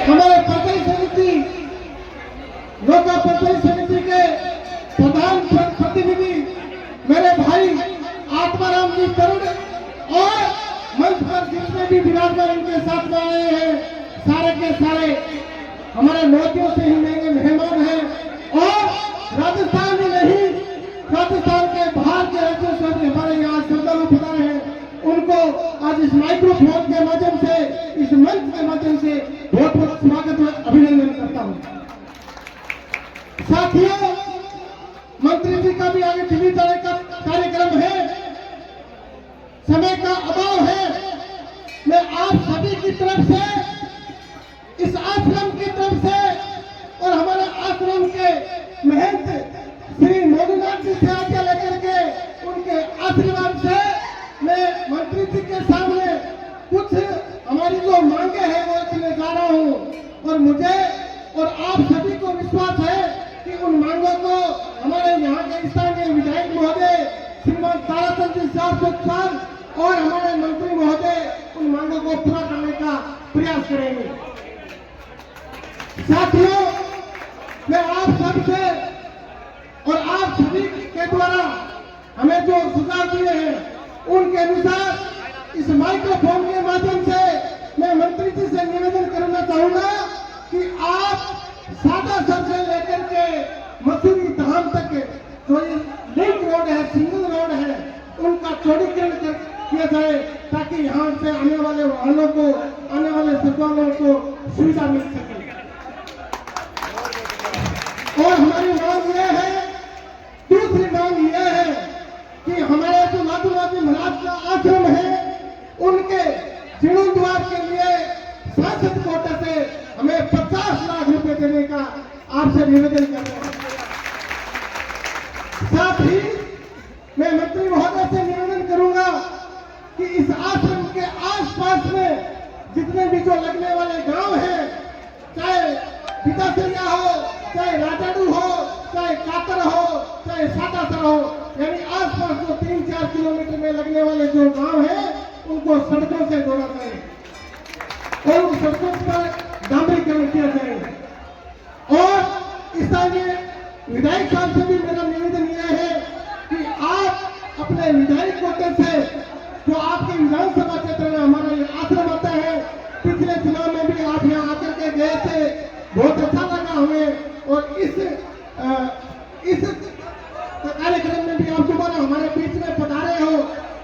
हमारे पंचायत समिति लोका पंचायत समिति के प्रधान प्रतिनिधि मेरे भाई आत्माराम जी तरुण और मंच पर जितने भी विराजमान इनके साथ में आए हैं सारे के सारे हमारे मोतियों से ही महंगे मेहमान हैं और राजस्थान में नहीं राजस्थान के बाहर के राज्यों से भी हमारे यहाँ श्रद्धालु पधारे हैं उनको आज इस माइक्रोफोन के माध्यम से इस मंच के माध्यम से बहुत बहुत स्वागत और अभिनंदन करता हूँ। साथियों मंत्री जी का भी आगे दिल्ली जाने का कार्यक्रम है, समय का अभाव है। मैं आप सभी की तरफ से इस आश्रम की तरफ से और हमारे आश्रम के महंत श्री मोदीनाथ जी से आज्ञा लेकर के उनके आशीर्वाद से मैं मंत्री जी के सामने कुछ हमारी जो मांगे हैं वो रखने जा रहा हूँ और मुझे और आप सभी को विश्वास है कि उन मांगों को हमारे यहाँ के स्थानीय विधायक महोदय श्रीमान ताराचंद जी साहब और हमारे मंत्री महोदय उन मांगों को पूरा करने का प्रयास करेंगे। साथियों मैं आप सबसे और आप सभी के द्वारा हमें जो सुझाव दिए हैं उनके अनुसार इस माइक्रोफोन के माध्यम से मैं मंत्री जी से निवेदन करना चाहूंगा कि आप सादा सर से लेकर के मसूरी धाम तक जो ये लिंक रोड है सिंगल रोड है उनका चौड़ीकरण किया जाए ताकि यहाँ से आने वाले वाहनों को आने वाले श्रद्धालुओं को सुविधा मिल सके। और हमारी मांग यह है, दूसरी मांग यह है कि हमारे जो लादूलादी महाराज का आश्रम है उनके जीर्णोद्धार के लिए सांसद कोटे से हमें 50 लाख रुपए देने का आपसे निवेदन कर रहे हैं। साथ ही मैं मंत्री महोदय से निवेदन करूंगा कि इस आश्रम के आसपास में जितने भी जो लगने वाले गांव हैं, चाहे पितासरिया हो, चाहे राजाडू हो, चाहे कातर हो, चाहे सातासर हो, यानी आसपास जो 3-4 किलोमीटर में लगने वाले जो गांव हैं उनको सड़कों से जोड़ा जाए और उन सड़कों पर डामरीकरण किया जाए। और स्थानीय विधायक साहब से भी मेरा निवेदन यह है कि आप अपने विधायक कोटे से जो आपके विधानसभा क्षेत्र में हमारा ये आश्रम आता है, पिछले चुनाव में भी आप यहाँ आकर के गए थे, बहुत अच्छा लगा हमें और इस कार्यक्रम में भी आप दोबारा हमारे बीच में पधारे हो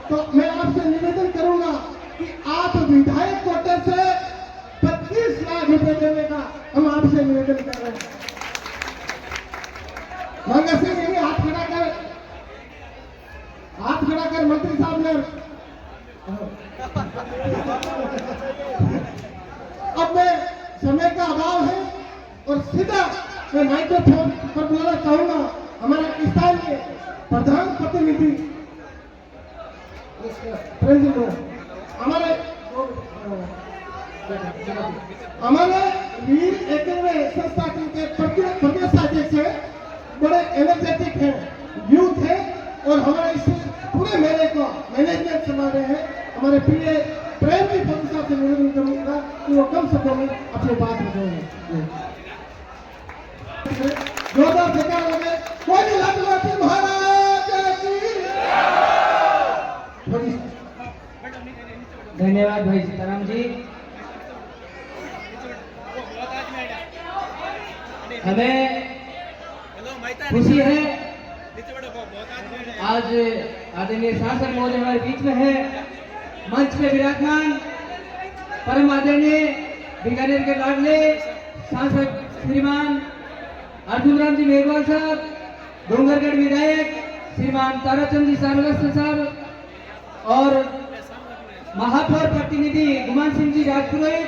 तो मैं आपसे निवेदन करूंगा कि आप विधायक कोटे से 25 लाख रुपए देने का हम आपसे निवेदन कर रहे हैं। मंगा सिंह यही हाथ खड़ा कर मंत्री साहब ने अब मैं समय का अभाव है और सीधा मैं माइक्रोफोन पर बुलाना चाहूंगा हमारे स्थानीय प्रधान प्रतिनिधि हमारे वीर एकलव्य संस्था के प्रदेश अध्यक्ष बड़े एनर्जेटिक हैं, यूथ है और हमारे इस पूरे मेले को मैनेजमेंट संभाल रहे हैं। हमारे प्रिय प्रेम जी साहब से निवेदन करूंगा कि वो कम शब्दों में अपनी बात बताएंगे। जोरदार जयकार लगे कोई लाडली महाराज की। धन्यवाद भाई सीताराम जी। हमें खुशी है आज आदरणीय सांसद महोदय हमारे बीच में है। मंच पे विराजमान परम आदरणीय बीकानेर के लाडले सांसद श्रीमान अर्जुन राम जी मेघवाल साहब, डोंगरगढ़ विधायक श्रीमान ताराचंद जी साहब और महापौर प्रतिनिधि गुमान सिंह जी राजपुरोहित,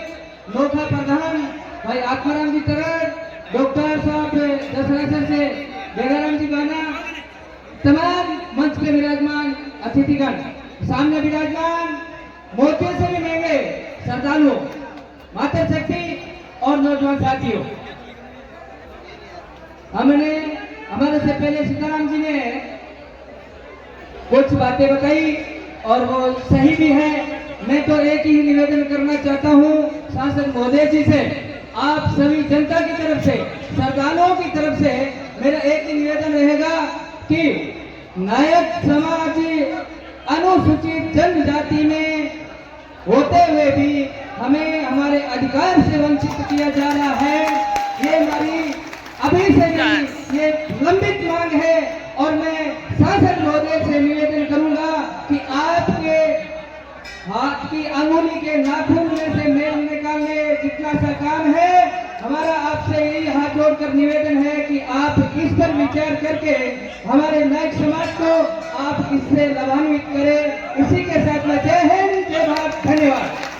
लोका प्रधान भाई आत्माराम जी तरर, डॉक्टर साहब दशरथ से जयराम जी बाना, तमाम मंच पे विराजमान अतिथिगण, सामने विराजमान मोतियों से भी महंगे श्रद्धालुओं, माता शक्ति और नौजवान साथियों। हमने हमारे से पहले सीताराम जी ने कुछ बातें बताई और वो सही भी है। मैं तो एक ही निवेदन करना चाहता हूँ सांसद महोदय जी से आप सभी जनता की तरफ से, श्रद्धालुओं की तरफ से मेरा एक ही निवेदन रहेगा कि नायक समाज अनुसूचित जनजाति में होते हुए भी हमें हमारे अधिकार से वंचित किया जा रहा है। ये हमारी अभी से नहीं, ये लंबित मांग है और मैं सांसद महोदय से निवेदन करूंगा कि आपके हाथ की अंगुली के नाखून में से मेल निकालने जितना सा काम है, हमारा आपसे यही हाथ जोड़कर निवेदन है कि आप इस पर विचार करके हमारे नायक समाज को आप इससे लाभान्वित करें। इसी के साथ में जय हिंद, जय भारत, धन्यवाद।